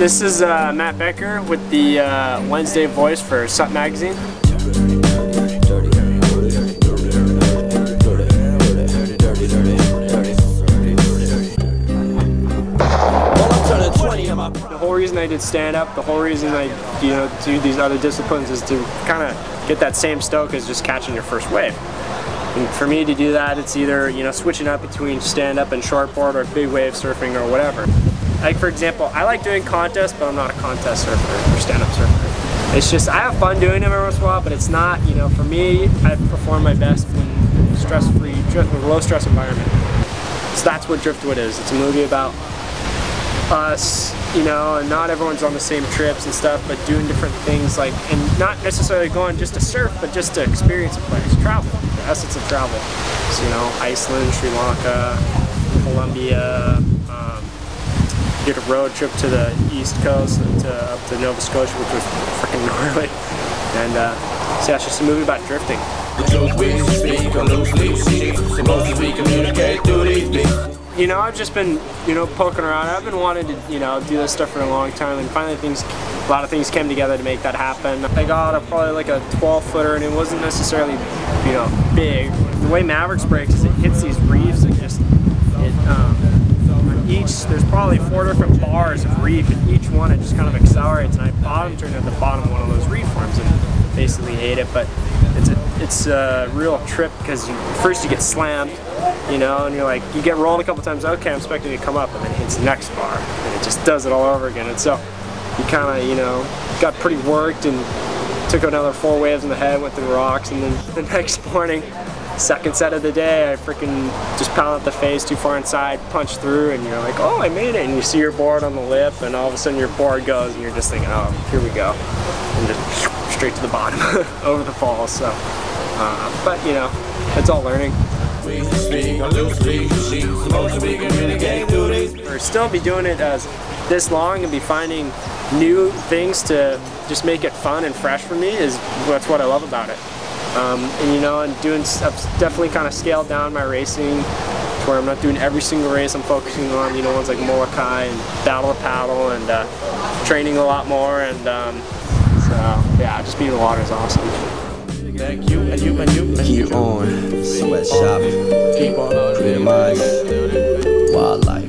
This is Matt Becker with the Wednesday voice for Sup Magazine. The whole reason I did stand-up, the whole reason I do these other disciplines is to kind of get that same stoke as just catching your first wave. And for me to do that, it's either switching up between stand-up and shortboard or big wave surfing or whatever. Like for example, I like doing contests, but I'm not a contest surfer or stand-up surfer. It's just I have fun doing them every once in a while, but it's not. For me, I perform my best in stress-free, low-stress environment. So that's what Driftwood is. It's a movie about us, and not everyone's on the same trips and stuff, but doing different things, and not necessarily going just to surf, but just to experience a place, travel, the essence of travel. So, Iceland, Sri Lanka, Colombia, did a road trip to the East Coast, up to Nova Scotia, which was freaking gnarly. And so yeah, it's just a movie about drifting. I've just been, poking around. I've been wanting to, do this stuff for a long time, and finally a lot of things came together to make that happen. I got probably like a 12-footer, and it wasn't necessarily, big. The way Mavericks breaks is it hits these reefs and just, there's probably 4 different bars of reef, and each one it just kind of accelerates, and I bottom turned at the bottom of one of those reef forms and basically hate it, but it's a real trip because first you get slammed, and you're like, you get rolled a couple times, okay, I'm expecting it to come up, and then it hits the next bar, and it just does it all over again, and so you kind of, got pretty worked and took another 4 waves in the head, went through rocks, and then the next morning, second set of the day, I freaking just pound up the face too far inside, punch through, and you're like, oh, I made it, and you see your board on the lip, and all of a sudden your board goes, and you're just thinking, oh, here we go, and just straight to the bottom, over the falls, so, but, it's all learning. Or still be doing it as this long and be finding new things to just make it fun and fresh for me that's what I love about it. And I've definitely kind of scaled down my racing to where I'm not doing every single race. I'm focusing on, ones like Molokai and Battle of Paddle, and training a lot more, and so yeah, just being in the water is awesome. Keep on, sweatshop, keep on, clear minds, wildlife.